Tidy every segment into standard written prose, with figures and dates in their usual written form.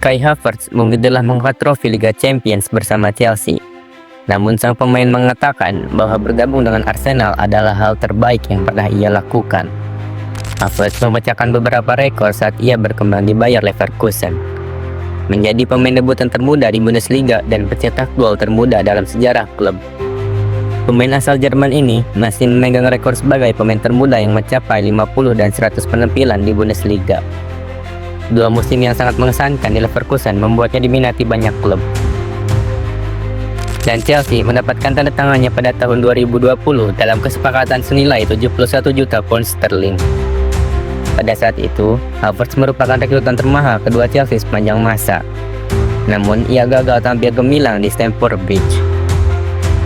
Kai Havertz mungkin telah mengangkat trofi Liga Champions bersama Chelsea. Namun sang pemain mengatakan bahwa bergabung dengan Arsenal adalah hal terbaik yang pernah ia lakukan. Havertz memecahkan beberapa rekor saat ia berkembang di Bayer Leverkusen. Menjadi pemain debutan termuda di Bundesliga dan pencetak gol termuda dalam sejarah klub. Pemain asal Jerman ini masih memegang rekor sebagai pemain termuda yang mencapai 50 dan 100 penampilan di Bundesliga. Dua musim yang sangat mengesankan di Leverkusen membuatnya diminati banyak klub. Dan Chelsea mendapatkan tanda tangannya pada tahun 2020 dalam kesepakatan senilai 71 juta pound sterling. Pada saat itu, Havertz merupakan rekrutan termahal kedua Chelsea sepanjang masa. Namun, ia gagal tampil gemilang di Stamford Bridge.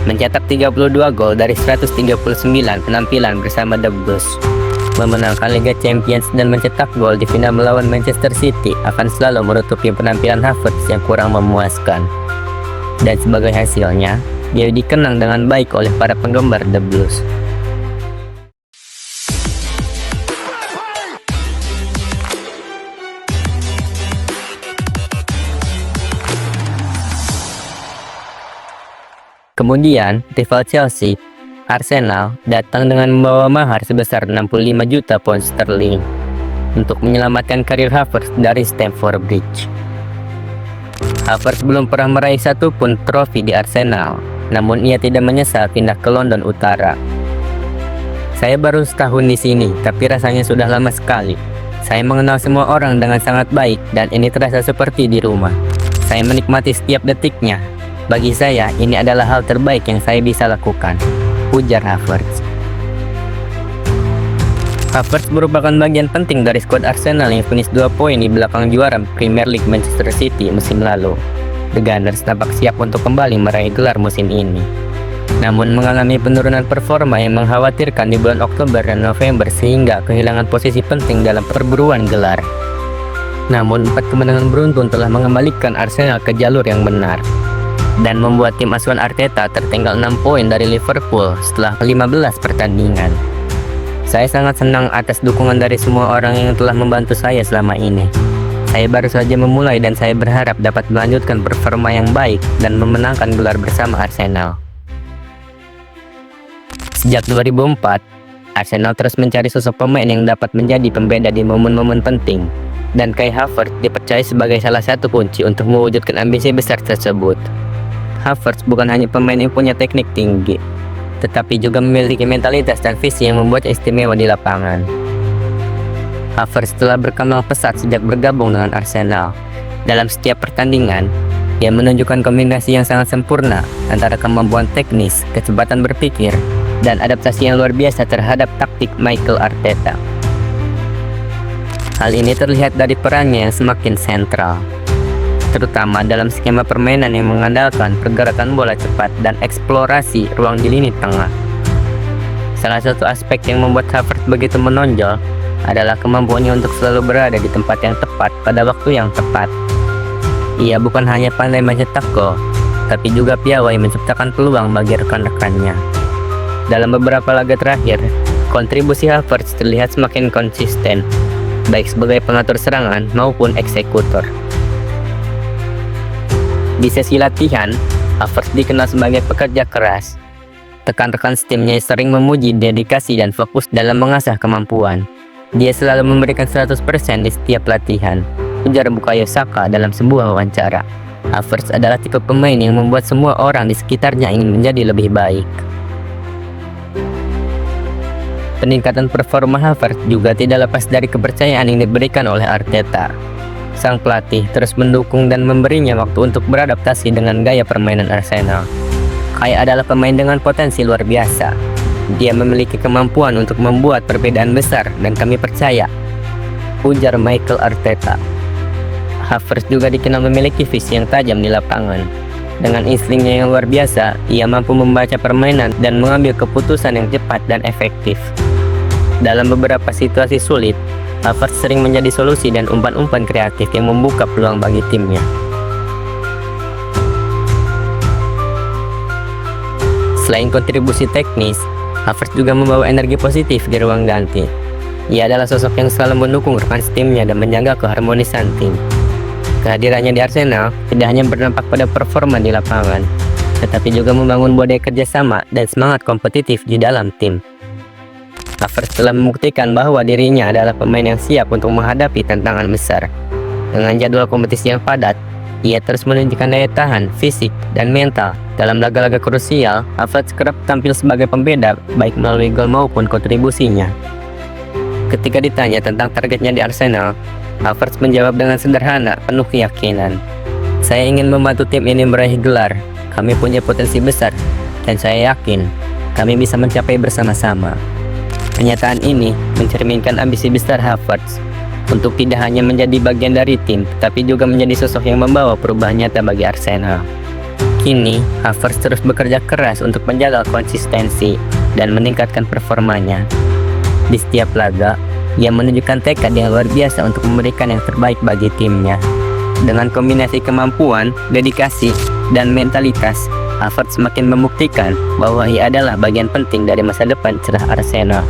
Mencetak 32 gol dari 139 penampilan bersama The Blues. Memenangkan Liga Champions dan mencetak gol di final melawan Manchester City akan selalu menutupi penampilan Havertz yang kurang memuaskan. Dan sebagai hasilnya, dia dikenang dengan baik oleh para penggemar The Blues. Kemudian, rival Chelsea, Arsenal, datang dengan membawa mahar sebesar 65 juta pound sterling untuk menyelamatkan karir Havertz dari Stamford Bridge. Havertz belum pernah meraih satupun trofi di Arsenal, namun ia tidak menyesal pindah ke London Utara. Saya baru setahun di sini, tapi rasanya sudah lama sekali. Saya mengenal semua orang dengan sangat baik dan ini terasa seperti di rumah. Saya menikmati setiap detiknya. Bagi saya, ini adalah hal terbaik yang saya bisa lakukan, ujar Havertz. Havertz merupakan bagian penting dari skuad Arsenal yang finish 2 poin di belakang juara Premier League Manchester City musim lalu. The Gunners tampak siap untuk kembali meraih gelar musim ini. Namun mengalami penurunan performa yang mengkhawatirkan di bulan Oktober dan November sehingga kehilangan posisi penting dalam perburuan gelar. Namun 4 kemenangan beruntun telah mengembalikan Arsenal ke jalur yang benar dan membuat tim asuhan Arteta tertinggal 6 poin dari Liverpool setelah 15 pertandingan. Saya sangat senang atas dukungan dari semua orang yang telah membantu saya selama ini. Saya baru saja memulai dan saya berharap dapat melanjutkan performa yang baik dan memenangkan gelar bersama Arsenal. Sejak 2004, Arsenal terus mencari sosok pemain yang dapat menjadi pembeda di momen-momen penting, dan Kai Havertz dipercaya sebagai salah satu kunci untuk mewujudkan ambisi besar tersebut. Havertz bukan hanya pemain yang punya teknik tinggi, tetapi juga memiliki mentalitas dan visi yang membuatnya istimewa di lapangan. Havertz telah berkembang pesat sejak bergabung dengan Arsenal. Dalam setiap pertandingan, ia menunjukkan kombinasi yang sangat sempurna antara kemampuan teknis, kecepatan berpikir, dan adaptasi yang luar biasa terhadap taktik Mikel Arteta. Hal ini terlihat dari perannya yang semakin sentral, terutama dalam skema permainan yang mengandalkan pergerakan bola cepat dan eksplorasi ruang di lini tengah. Salah satu aspek yang membuat Havertz begitu menonjol adalah kemampuannya untuk selalu berada di tempat yang tepat pada waktu yang tepat. Ia bukan hanya pandai mencetak gol, tapi juga piawai menciptakan peluang bagi rekan-rekannya. Dalam beberapa laga terakhir, kontribusi Havertz terlihat semakin konsisten, baik sebagai pengatur serangan maupun eksekutor. Di sesi latihan, Havertz dikenal sebagai pekerja keras. Rekan-rekan timnya sering memuji dedikasi dan fokus dalam mengasah kemampuan. Dia selalu memberikan 100% di setiap latihan, ujar Bukayo Saka dalam sebuah wawancara. Havertz adalah tipe pemain yang membuat semua orang di sekitarnya ingin menjadi lebih baik. Peningkatan performa Havertz juga tidak lepas dari kepercayaan yang diberikan oleh Arteta. Sang pelatih terus mendukung dan memberinya waktu untuk beradaptasi dengan gaya permainan Arsenal. Kai adalah pemain dengan potensi luar biasa. Dia memiliki kemampuan untuk membuat perbedaan besar dan kami percaya, ujar Mikel Arteta. Havertz juga dikenal memiliki visi yang tajam di lapangan. Dengan instingnya yang luar biasa, ia mampu membaca permainan dan mengambil keputusan yang cepat dan efektif. Dalam beberapa situasi sulit, Havertz sering menjadi solusi dan umpan-umpan kreatif yang membuka peluang bagi timnya. Selain kontribusi teknis, Havertz juga membawa energi positif di ruang ganti. Ia adalah sosok yang selalu mendukung rekan timnya dan menjaga keharmonisan tim. Kehadirannya di Arsenal tidak hanya berdampak pada performa di lapangan, tetapi juga membangun budaya kerjasama dan semangat kompetitif di dalam tim. Havertz telah membuktikan bahwa dirinya adalah pemain yang siap untuk menghadapi tantangan besar. Dengan jadwal kompetisi yang padat, ia terus menunjukkan daya tahan, fisik, dan mental. Dalam laga-laga krusial, Havertz kerap tampil sebagai pembeda baik melalui gol maupun kontribusinya. Ketika ditanya tentang targetnya di Arsenal, Havertz menjawab dengan sederhana, penuh keyakinan. Saya ingin membantu tim ini meraih gelar. Kami punya potensi besar, dan saya yakin kami bisa mencapai bersama-sama. Pernyataan ini mencerminkan ambisi besar Havertz untuk tidak hanya menjadi bagian dari tim, tapi juga menjadi sosok yang membawa perubahan nyata bagi Arsenal. Kini, Havertz terus bekerja keras untuk menjaga konsistensi dan meningkatkan performanya. Di setiap laga, ia menunjukkan tekad yang luar biasa untuk memberikan yang terbaik bagi timnya. Dengan kombinasi kemampuan, dedikasi, dan mentalitas, Havertz semakin membuktikan bahwa ia adalah bagian penting dari masa depan cerah Arsenal.